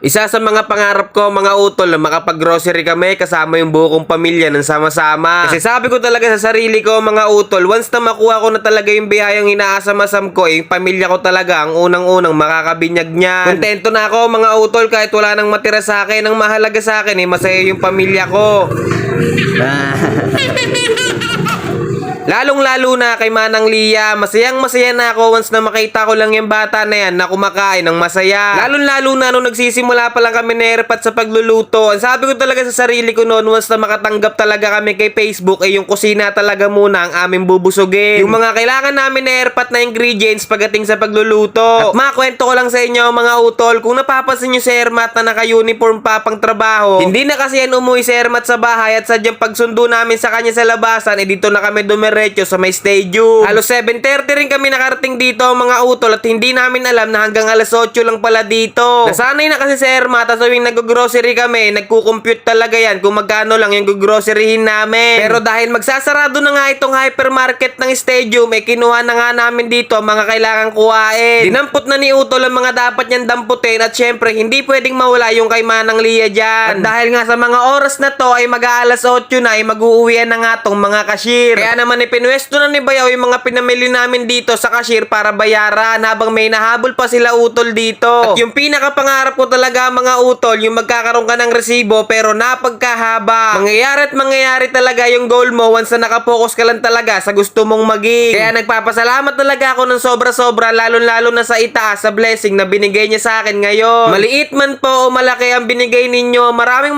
Isa sa mga pangarap ko mga utol na makapag-grocery kami kasama yung buo kong pamilya ng sama-sama. Kasi sabi ko talaga sa sarili ko mga utol, once na makuha ko na talaga yung biyayang inaasam-asam ko, yung pamilya ko talaga ang unang-unang makakabinyag niyan. Kontento na ako mga utol kahit wala nang matira sa akin. Ang mahalaga sa akin masaya yung pamilya ko. Lalong-lalo na kay Manang Lia, masayang-masaya na ako once na makita ko lang yung bata na yan na kumakain ng masaya. Lalong-lalo na nung nagsisimula pa lang kami nerpat sa pagluluto. Ang sabi ko talaga sa sarili ko noon, once na makatanggap talaga kami kay Facebook, yung kusina talaga muna ang aming bubusugin. Yung mga kailangan namin nerpat na ingredients pagdating sa pagluluto. At makwento ko lang sa inyo mga utol, kung napapansin nyo si Ermat na naka-uniform pa pang trabaho, hindi na kasi yan umuwi si Ermat sa bahay at sadyang pagsundo namin sa kanya sa labasan, dito na kami dumiretso sa may stadium. Halos 7:30 rin kami nakarating dito mga utol at hindi namin alam na hanggang alas 8 lang pala dito. Nasanay na kasi si Ermat at tuwing nag-grocery kami, nagko-compute talaga yan kung magkano lang yung groceryhin namin. Pero dahil magsasarado na nga itong hypermarket ng stadium, kinuha na nga namin dito mga kailangang kuhain. Dinampot na ni utol ang mga dapat niyang damputin at syempre hindi pwedeng mawala yung kay Manang Lia dyan. At dahil nga sa mga oras na to ay mag-aalas 8 na mag-uuwian na nga tong mga cashier. Kaya naman pinuwesto na ni Bayaw yung mga pinamili namin dito sa cashier para bayaran habang may nahabol pa sila utol dito. At yung pinakapangarap ko talaga mga utol, yung magkakaroon ka ng resibo pero napagkahaba. Mangyayari talaga yung goal mo once na nakapokus ka lang talaga sa gusto mong maging. Kaya nagpapasalamat talaga ako ng sobra-sobra lalo-lalo na sa itaas sa blessing na binigay niya sa akin ngayon. Maliit man po o malaki ang binigay ninyo, maraming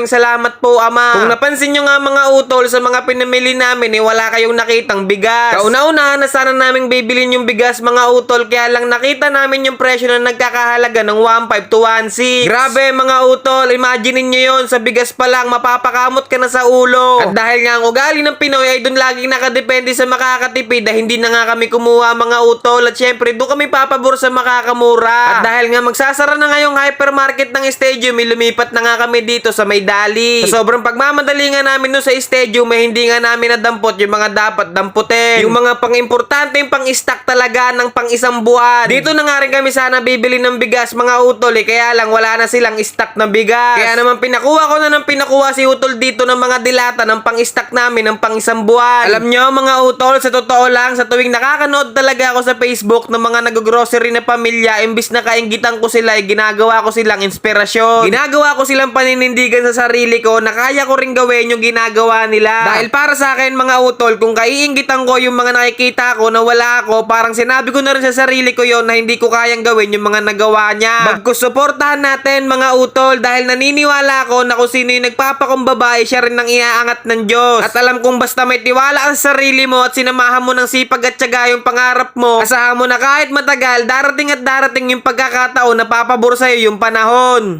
salamat po Ama. Kung napansin nyo nga mga utol sa mga pinamili namin, wala kayong nakitang bigas. Kauna-unahan na sana naming bibilin yung bigas mga utol, kaya lang nakita namin yung presyo na nagkakahalaga ng 1.5 to 1.6. Grabe mga utol, imagine niyo yon, sa bigas pa lang mapapakamot ka na sa ulo. At dahil nga ang ugali ng Pinoy ay dun laging nakadepende sa makakatipid, hindi na nga kami kumuha mga utol at syempre doon kami papabor sa makakamura. At dahil nga magsasara na ngayong hypermarket ng stadium, lumipat na nga kami dito sa may Dali. Sa sobrang pagmamadali nga namin doon sa stadium, hindi nga namin nadampot yung mga dapat damputin. Yung mga pang-importante, yung pang-stock talaga ng pang-isang buwan. Dito na nga rin kami sana bibili ng bigas mga utol kaya lang wala na silang stock na bigas. Kaya naman pinakuha ko na ng pinakuha si utol dito ng mga dilata ng pang-stock namin ng pang-isang buwan. Alam nyo mga utol, sa totoo lang, sa tuwing nakakanood talaga ako sa Facebook ng mga nag-grocery na pamilya, imbis na kainggitan ko sila, ginagawa ko silang inspirasyon. Ginagawa ko silang paninindigan sa sarili ko na kaya ko rin gawin yung ginagawa nila. Dahil para sa akin mga utol, kung kaiinggitan ko yung mga nakikita ko na wala ako, parang sinabi ko na rin sa sarili ko yon na hindi ko kayang gawin yung mga nagawa niya. Magkusuportahan natin mga utol dahil naniniwala ako na kung sino yung nagpapakumbaba siya rin ang iaangat ng Diyos. At alam kong basta may tiwala ka sa sarili mo at sinamahan mo ng sipag at tiyaga yung pangarap mo, asahan mo na kahit matagal, darating at darating yung pagkakataon na papabor sa'yo yung panahon.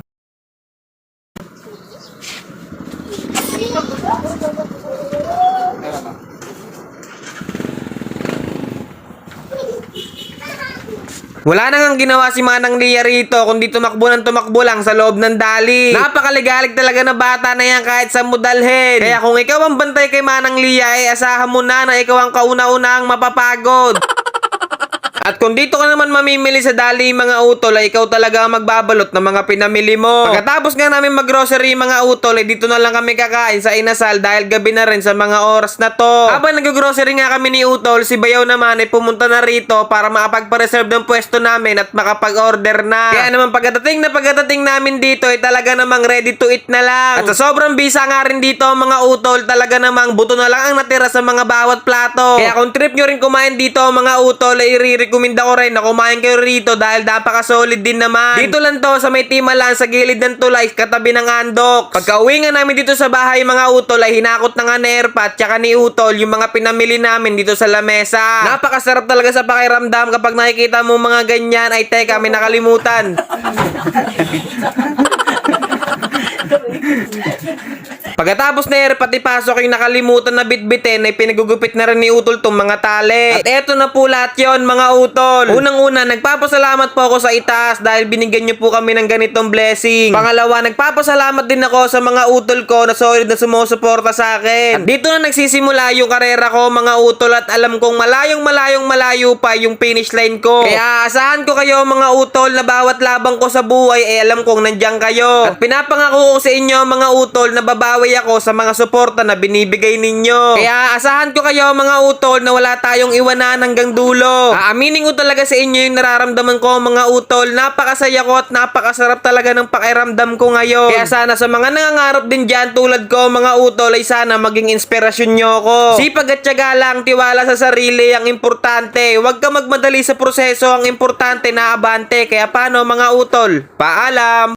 Wala na ngang ginawa si Manang Lia rito kundi tumakbo lang sa loob ng Dali. Napakaligalig talaga na bata na yan kahit sa mudalhin. Kaya kung ikaw ang bantay kay Manang Lia, asahan mo na ikaw ang kauna-unahang mapapagod. At kung dito ka naman mamimili sa Dali mga utol, ikaw talaga ang magbabalot ng mga pinamili mo. Pagkatapos nga namin mag-grocery mga utol, dito na lang kami kakain sa Inasal dahil gabi na rin sa mga oras na to. Habang nag-grocery nga kami ni utol, si Bayaw naman pumunta na rito para makapagpa-reserve ng pwesto namin at makapag-order na. Kaya naman pagkatating namin dito talaga namang ready to eat na lang. At sa sobrang bisa nga rin dito mga utol, talaga namang buto na lang ang natira sa mga bawat plato. Kaya kung trip nyo rin kumain dito mga utol, i-recommend ko rin na kumain kayo rito dahil napaka-solid din naman. Dito lang to sa may Timalan sa gilid ng tulay katabi ng Andox. Pagka uwi nga namin dito sa bahay mga utol hinakot na nga ni Erpat tsaka ni Utol yung mga pinamili namin dito sa lamesa. Napakasarap talaga sa pakiramdam kapag nakikita mo mga ganyan. Ay teka, may nakalimutan. Pagkatapos na airpat ipasok yung nakalimutan na bitbitin ay pinagugupit na rin ni Utol tong mga tali. At eto na po lahat yon mga Utol. Unang-una, nagpapasalamat po ako sa itaas dahil binigyan niyo po kami ng ganitong blessing. Pangalawa, nagpapasalamat din ako sa mga Utol ko na solid na sumusuporta sa akin. At dito na nagsisimula yung karera ko mga Utol at alam kong malayo pa yung finish line ko. Kaya asahan ko kayo mga Utol na bawat labang ko sa buhay ay alam kong nandiyan kayo. At pinapangako ko sa inyo mga Utol na babawi ako sa mga suporta na binibigay ninyo. Kaya asahan ko kayo mga Utol na wala tayong iwanan hanggang dulo. Aaminin ko talaga sa inyo yung nararamdaman ko mga Utol. Napakasaya ko at napakasarap talaga ng pakiramdam ko ngayon. Kaya sana sa mga nangangarap din dyan tulad ko mga Utol ay sana maging inspirasyon nyo ako. Sipag at tiyaga lang, tiwala sa sarili ang importante. Huwag ka magmadali sa proseso, ang importante na abante. Kaya paano mga Utol? Paalam!